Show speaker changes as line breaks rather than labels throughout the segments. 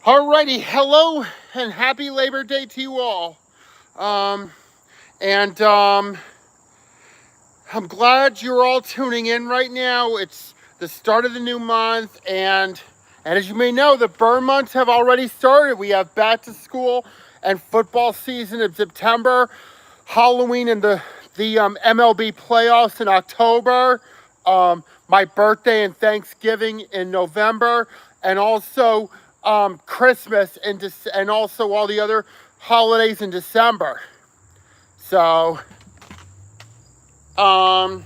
Alrighty, hello and happy Labor Day to you all. Um, and I'm glad you're all tuning in right now. It's the start of the new month, and as you may know, the burn months have already started. We have back to school and football season in September, Halloween and the MLB playoffs in October, my birthday and Thanksgiving in November, and also Christmas and also all the other holidays in December. So, um,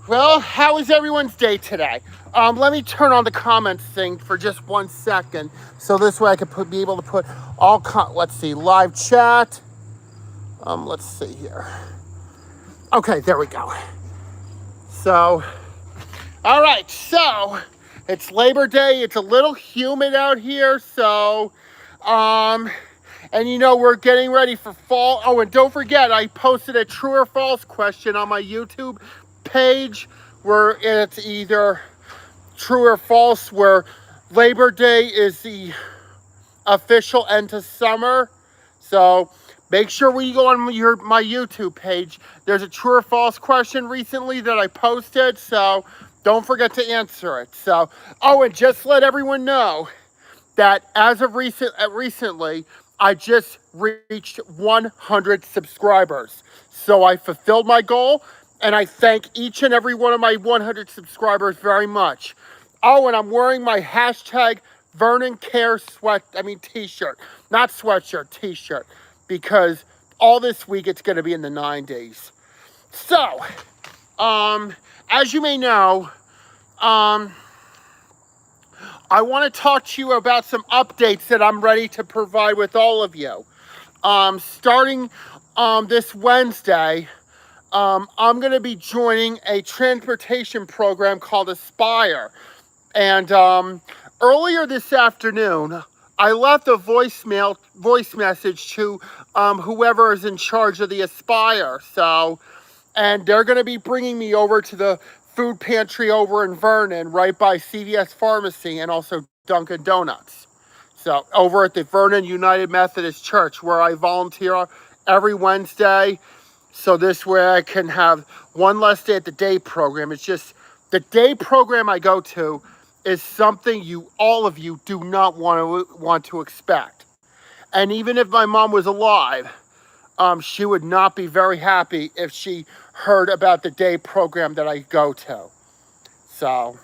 well, how is everyone's day today? Let me turn on the comments thing for just 1 second, so this way I can be able to put let's see, live chat. Let's see here. Okay, there we go. So, all right, so it's Labor Day. It's a little humid out here, so, and we're getting ready for fall. Oh, and don't forget, I posted a true or false question on my YouTube page where it's either true or false, where Labor Day is the official end to summer. So make sure when you go on my YouTube page, there's a true or false question recently that I posted. So don't forget to answer it. So, oh, and just let everyone know that as of recently, I just reached 100 subscribers. So I fulfilled my goal, and I thank each and every one of my 100 subscribers very much. Oh, and I'm wearing my hashtag Vernon Care t-shirt, not sweatshirt, t-shirt, because all this week it's going to be in the 90s. So, as you may know, I want to talk to you about some updates that I'm ready to provide with all of you. Starting this Wednesday, I'm going to be joining a transportation program called Aspire. And earlier this afternoon, I left a voice message to whoever is in charge of the Aspire. And they're going to be bringing me over to the food pantry over in Vernon, right by CVS Pharmacy and also Dunkin' Donuts. So over at the Vernon United Methodist Church, where I volunteer every Wednesday. So this way I can have one less day at the day program. It's just the day program I go to is something all of you do not want to expect. And even if my mom was alive, she would not be very happy if she heard about the day program that I go to. So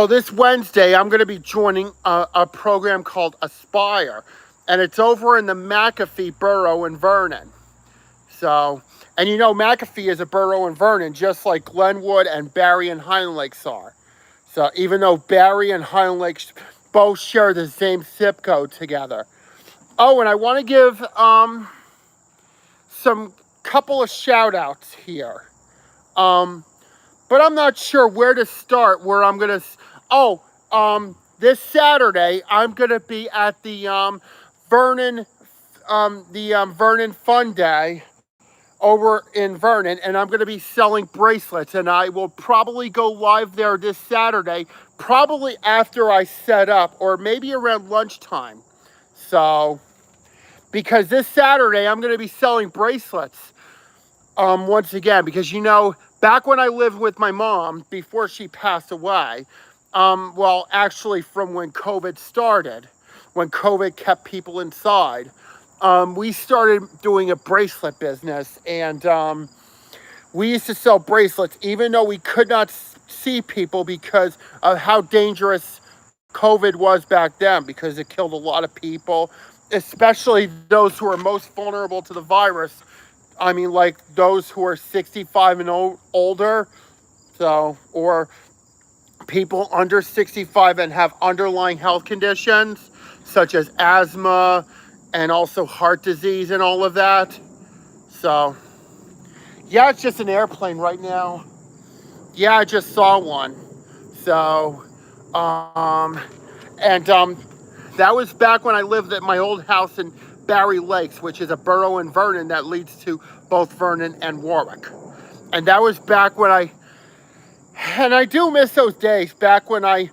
this Wednesday, I'm going to be joining a program called Aspire, and it's over in the McAfee borough in Vernon. So, and McAfee is a borough in Vernon, just like Glenwood and Barry and Highland Lakes are. So even though Barry and Highland Lakes both share the same zip code together. Oh, and I want to give some couple of shout outs here. But I'm not sure where to start, where I'm going to... this Saturday, I'm going to be at the Vernon Fun Day over in Vernon, and I'm going to be selling bracelets, and I will probably go live there this Saturday, probably after I set up, or maybe around lunchtime. So, because this Saturday, I'm going to be selling bracelets once again, because back when I lived with my mom, before she passed away, actually from when COVID started, when COVID kept people inside, we started doing a bracelet business, and we used to sell bracelets even though we could not see people because of how dangerous COVID was back then, because it killed a lot of people, especially those who are most vulnerable to the virus. I mean, like those who are 65 and older, or people under 65 and have underlying health conditions such as asthma and also heart disease and all of that. So, yeah, it's just an airplane right now. Yeah, I just saw one. So, that was back when I lived at my old house in Barry Lakes, which is a borough in Vernon that leads to both Vernon and Warwick. And that was back when and I do miss those days, back when I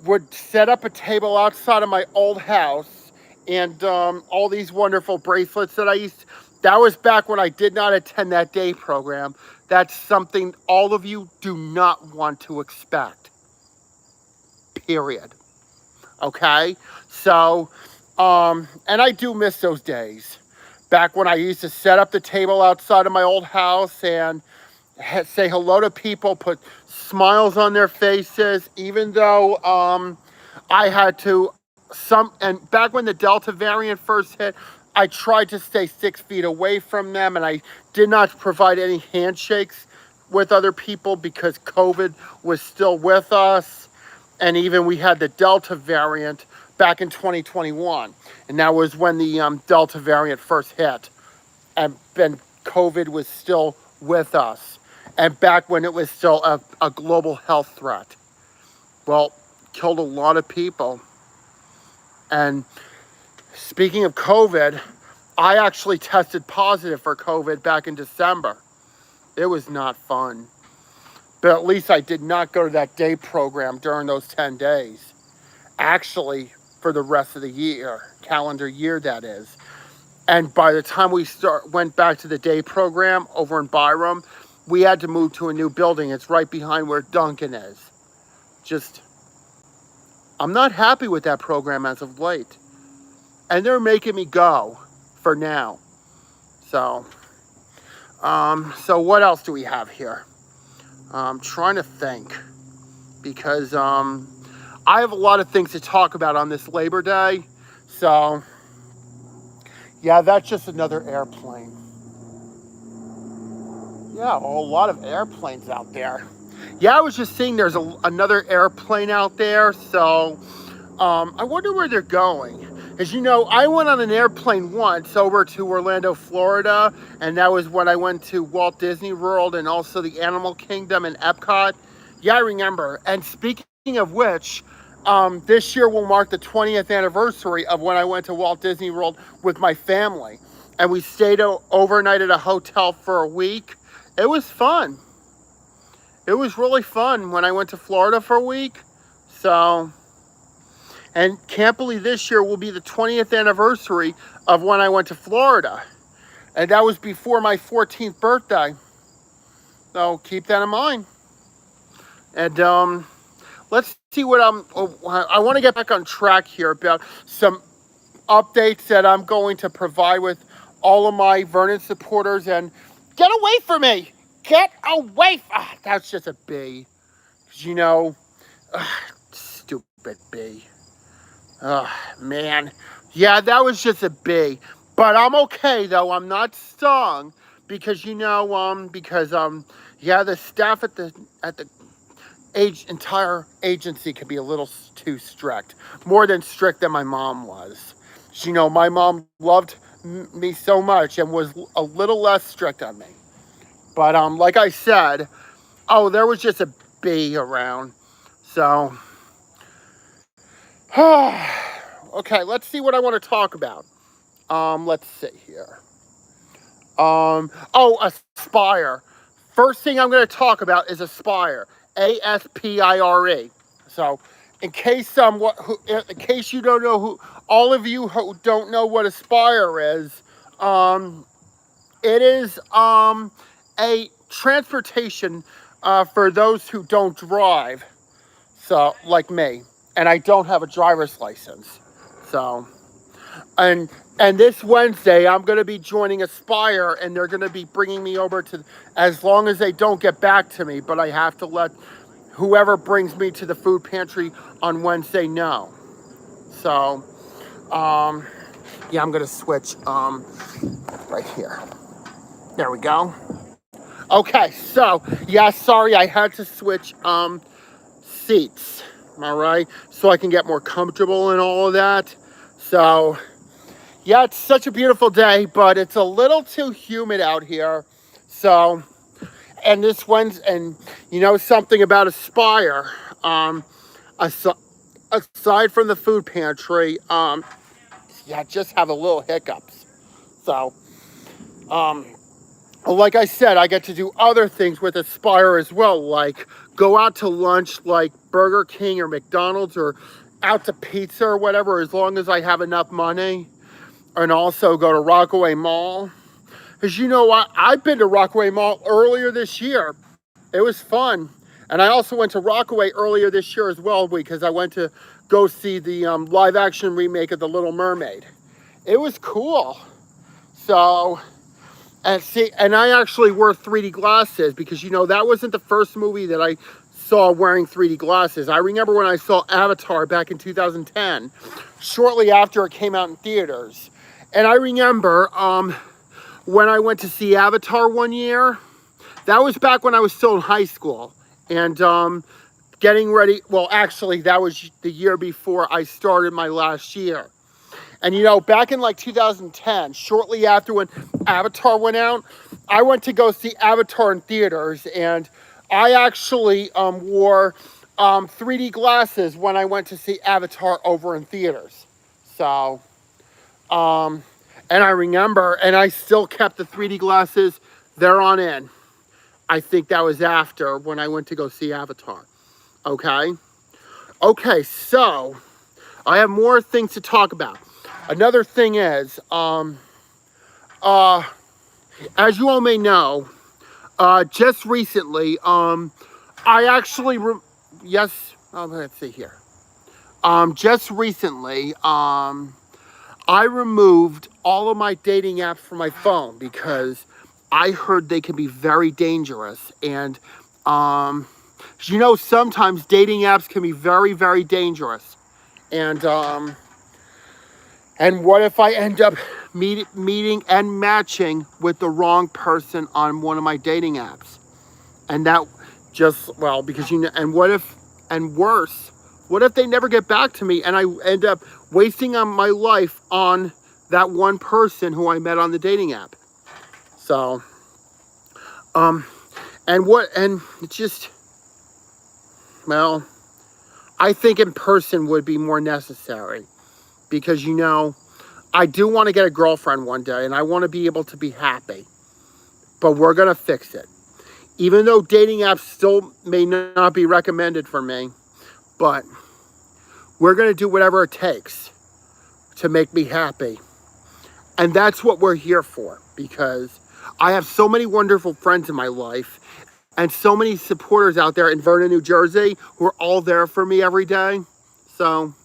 would set up a table outside of my old house, and all these wonderful bracelets that I used to, that was back when I did not attend that day program. That's something all of you do not want to expect. Period. Okay? So, and I do miss those days. Back when I used to set up the table outside of my old house and say hello to people, put smiles on their faces, even though I had to and back when the Delta variant first hit, I tried to stay 6 feet away from them, and I did not provide any handshakes with other people because COVID was still with us. And even we had the Delta variant back in 2021. And that was when the Delta variant first hit. And then COVID was still with us. And back when it was still a global health threat. Well, killed a lot of people. And speaking of COVID, I actually tested positive for COVID back in December. It was not fun. But at least I did not go to that day program during those 10 days. Actually, for the rest of the year, calendar year that is. And by the time we went back to the day program over in Byram, we had to move to a new building. It's right behind where Duncan is. I'm not happy with that program as of late. And they're making me go for now. So what else do we have here? I'm trying to think, because I have a lot of things to talk about on this Labor Day. So, yeah, that's just another airplane. Yeah, a lot of airplanes out there. Yeah, I was just seeing there's another airplane out there. So, I wonder where they're going. As you know, I went on an airplane once over to Orlando, Florida, and that was when I went to Walt Disney World and also the Animal Kingdom and Epcot. Yeah, I remember. And speaking of which, this year will mark the 20th anniversary of when I went to Walt Disney World with my family. And we stayed overnight at a hotel for a week. It was fun. It was really fun when I went to Florida for a week. So... And can't believe this year will be the 20th anniversary of when I went to Florida. And that was before my 14th birthday. So keep that in mind. And let's see what I want to get back on track here about some updates that I'm going to provide with all of my Vernon supporters. And get away from me! Get away! That's just a bee. You know, stupid bee. Oh, man. Yeah, that was just a bee. But I'm okay, though. I'm not stung. Because, yeah, the staff at the entire agency can be a little too strict. More than strict than my mom was. You know, my mom loved me so much and was a little less strict on me. But, like I said, there was just a bee around. So... Okay, let's see what I want to talk about. Let's see here. Aspire. First thing I'm going to talk about is Aspire. Aspire. So, in case you don't know all of you who don't know what Aspire is, it is a transportation for those who don't drive. So, like me. And I don't have a driver's license. So, and this Wednesday, I'm going to be joining Aspire, and they're going to be bringing me over to, as long as they don't get back to me, but I have to let whoever brings me to the food pantry on Wednesday know. So, yeah, I'm going to switch, right here. There we go. Okay, so, yeah, sorry, I had to switch, seats. All right, so I can get more comfortable and all of that. So, yeah, it's such a beautiful day, but it's a little too humid out here. So, and this one's, and you know something about Aspire, aside from the food pantry, just have a little hiccups. So, like I said, I get to do other things with Aspire as well, like go out to lunch like Burger King or McDonald's or out to pizza or whatever, as long as I have enough money. And also go to Rockaway Mall. Because you know what? I've been to Rockaway Mall earlier this year. It was fun. And I also went to Rockaway earlier this year as well, because I went to go see the live action remake of The Little Mermaid. It was cool. So, and I actually wore 3D glasses, because you know that wasn't the first movie that I saw wearing 3D glasses. I remember when I saw Avatar back in 2010, shortly after it came out in theaters. And I remember when I went to see Avatar one year, that was back when I was still in high school. And getting ready, well, actually, that was the year before I started my last year. And you know, back in like 2010, shortly after when Avatar went out, I went to go see Avatar in theaters, and I actually wore 3D glasses when I went to see Avatar over in theaters. So, and I remember, and I still kept the 3D glasses there on in. I think that was after when I went to go see Avatar. Okay? Okay, so I have more things to talk about. Another thing is, as you all may know, just recently, I actually, yes, let's see here. Just recently, I removed all of my dating apps from my phone because I heard they can be very dangerous. And, you know, sometimes dating apps can be very, very dangerous. And what if I end up meeting and matching with the wrong person on one of my dating apps? And that just, well, because you know, and what if, and worse, what if they never get back to me and I end up wasting on my life on that one person who I met on the dating app? So, and it's just, well, I think in person would be more necessary. Because, you know, I do want to get a girlfriend one day, and I want to be able to be happy. But we're going to fix it. Even though dating apps still may not be recommended for me, but we're going to do whatever it takes to make me happy. And that's what we're here for, because I have so many wonderful friends in my life and so many supporters out there in Vernon, New Jersey, who are all there for me every day. So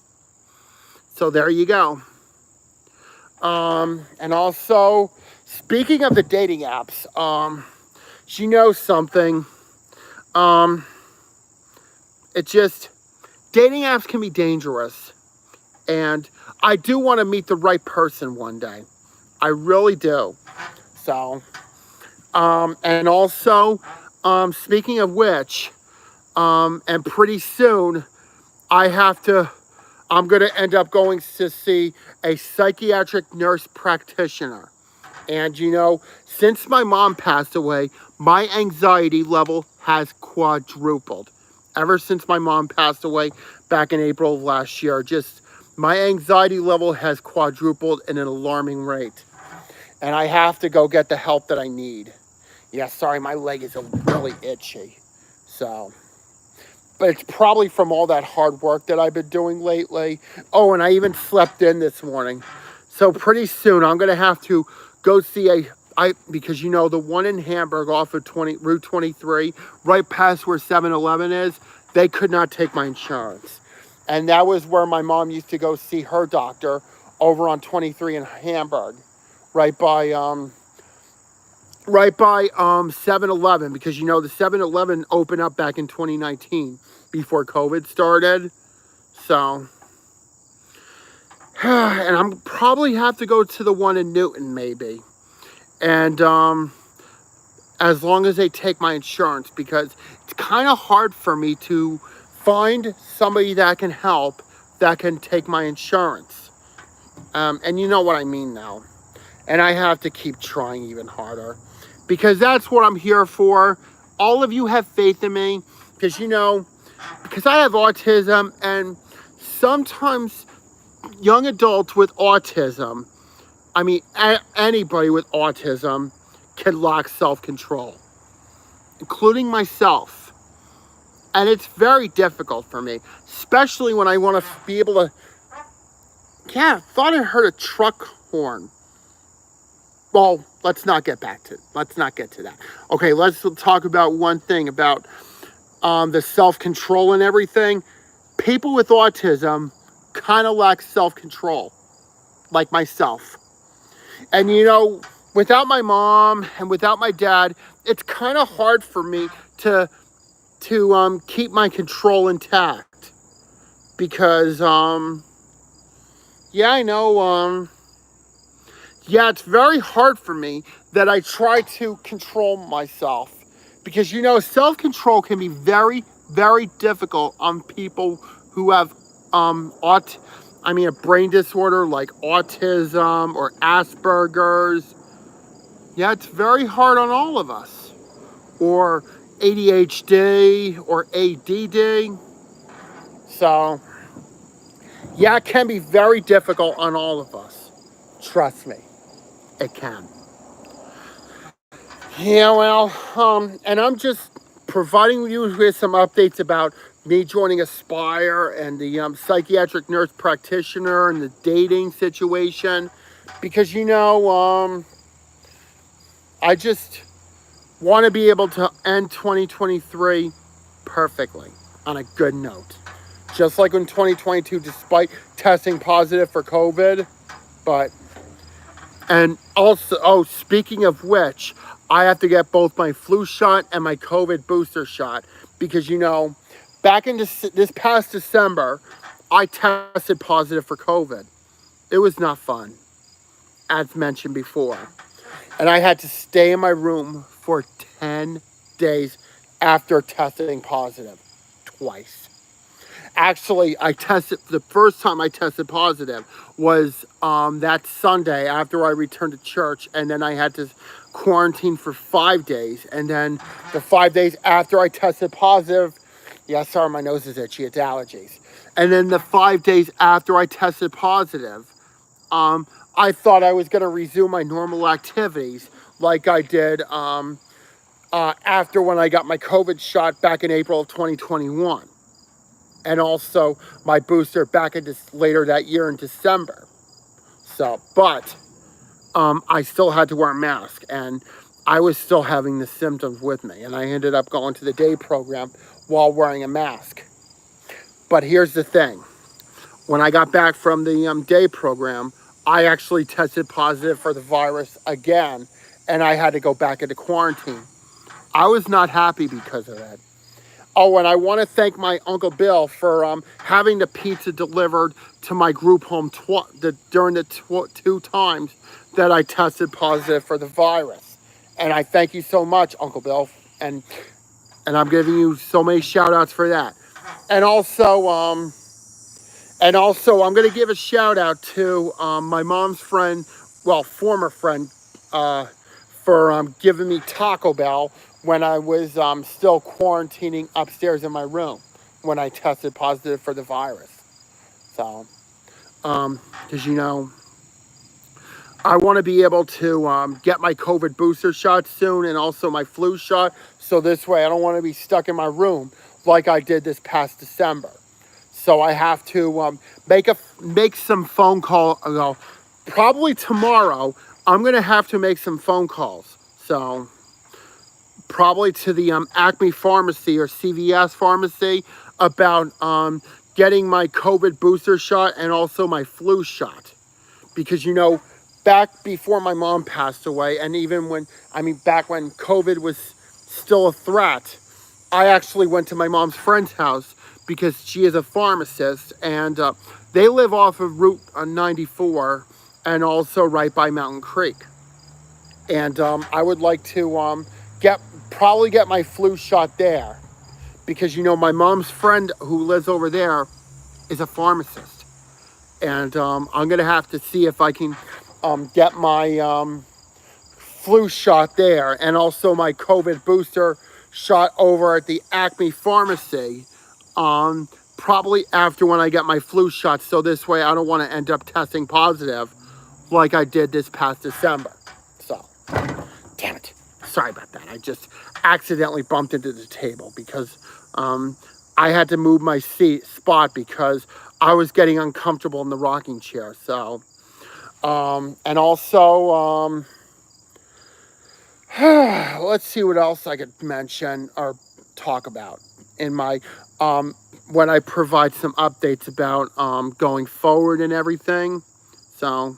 there you go. And also, speaking of the dating apps, you know something, it just, dating apps can be dangerous. And I do want to meet the right person one day. I really do. So, and also, speaking of which, and pretty soon, I'm going to end up going to see a psychiatric nurse practitioner. And, you know, since my mom passed away, my anxiety level has quadrupled. Ever since my mom passed away back in April of last year, just my anxiety level has quadrupled at an alarming rate. And I have to go get the help that I need. Yeah, sorry, my leg is really itchy. So, but it's probably from all that hard work that I've been doing lately. Oh, and I even slept in this morning. So pretty soon I'm going to have to go see because you know the one in Hamburg off of Route 23, right past where 7-Eleven is, they could not take my insurance. And that was where my mom used to go see her doctor, over on 23 in Hamburg, right by 7-Eleven, because you know the 7-Eleven opened up back in 2019 before COVID started. So, and I'm probably have to go to the one in Newton maybe. And as long as they take my insurance, because it's kind of hard for me to find somebody that can help, that can take my insurance. And you know what I mean now. And I have to keep trying even harder, because that's what I'm here for. All of you have faith in me, because you know, because I have autism, and sometimes young adults with autism, I mean, anybody with autism can lack self-control, including myself. And it's very difficult for me, especially when I want to be able to, yeah, I thought I heard a truck horn. Well, let's not get to that. Okay, let's talk about one thing about the self-control and everything. People with autism kind of lack self-control, like myself. And you know, without my mom and without my dad, it's kind of hard for me to keep my control intact. Because yeah, I know yeah, it's very hard for me that I try to control myself. Because you know, self-control can be very, very difficult on people who have a brain disorder like autism or Asperger's. Yeah, it's very hard on all of us. Or ADHD or ADD. So, yeah, it can be very difficult on all of us. Trust me, it can. Yeah, well, and I'm just providing you with some updates about me joining Aspire and the psychiatric nurse practitioner and the dating situation. Because, you know, I just want to be able to end 2023 perfectly on a good note. Just like in 2022, despite testing positive for COVID. And also, oh, speaking of which, I have to get both my flu shot and my COVID booster shot. Because, you know, back in this past December, I tested positive for COVID. It was not fun, as mentioned before. And I had to stay in my room for 10 days after testing positive twice. Actually, the first time I tested positive was that Sunday after I returned to church, and then I had to quarantine for 5 days. And then the 5 days after I tested positive, yeah, sorry, my nose is itchy, it's allergies. And then the 5 days after I tested positive, I thought I was going to resume my normal activities like I did after when I got my COVID shot back in April of 2021. And also my booster back in later that year in December. So, but I still had to wear a mask, and I was still having the symptoms with me. And I ended up going to the day program while wearing a mask. But here's the thing. When I got back from the day program, I actually tested positive for the virus again, and I had to go back into quarantine. I was not happy because of that. Oh, and I want to thank my Uncle Bill for having the pizza delivered to my group home during the 2 times that I tested positive for the virus. And I thank you so much, Uncle Bill. And I'm giving you so many shout outs for that. And also, I'm going to give a shout out to my mom's friend, well, former friend, for giving me Taco Bell when I was still quarantining upstairs in my room when I tested positive for the virus. So, because, you know, I want to be able to get my COVID booster shot soon and also my flu shot. So this way I don't want to be stuck in my room like I did this past December. So I have to make some phone call. Probably tomorrow, I'm going to have to make some phone calls. So probably to the Acme Pharmacy or CVS Pharmacy about getting my COVID booster shot and also my flu shot. Because, you know, back before my mom passed away, and even back when COVID was still a threat, I actually went to my mom's friend's house because she is a pharmacist, and they live off of Route 94 and also right by Mountain Creek. And I would like to probably get my flu shot there because, you know, my mom's friend who lives over there is a pharmacist. And I'm going to have to see if I can get my flu shot there and also my COVID booster shot over at the Acme Pharmacy probably after when I get my flu shot. So this way I don't want to end up testing positive like I did this past December. So Damn it. Sorry about that. I just accidentally bumped into the table because I had to move my spot because I was getting uncomfortable in the rocking chair. So, and also, let's see what else I could mention or talk about in my, when I provide some updates about going forward and everything. So,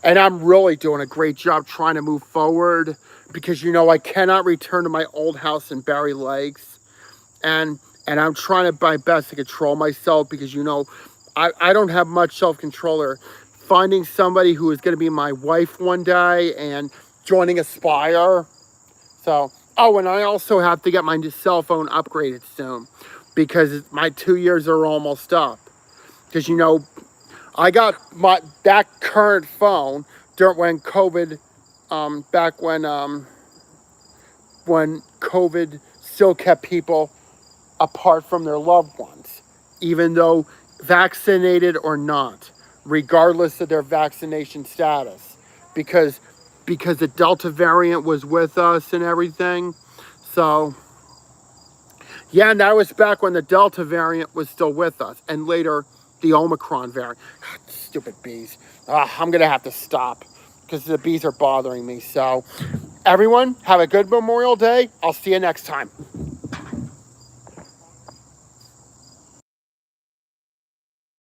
and I'm really doing a great job trying to move forward because, I cannot return to my old house in Barry Lakes. And I'm trying to my best to control myself because, I don't have much self-control or finding somebody who is going to be my wife one day and joining Aspire. So, oh, and I also have to get my cell phone upgraded soon because my 2 years are almost up. Because, I got that current phone during when COVID, back when COVID still kept people apart from their loved ones, even though vaccinated or not, regardless of their vaccination status, because the Delta variant was with us and everything. So, yeah, and that was back when the Delta variant was still with us, and later the Omicron variant. God, stupid bees. I'm going to have to stop because the bees are bothering me. So, everyone, have a good Memorial Day. I'll see you next time.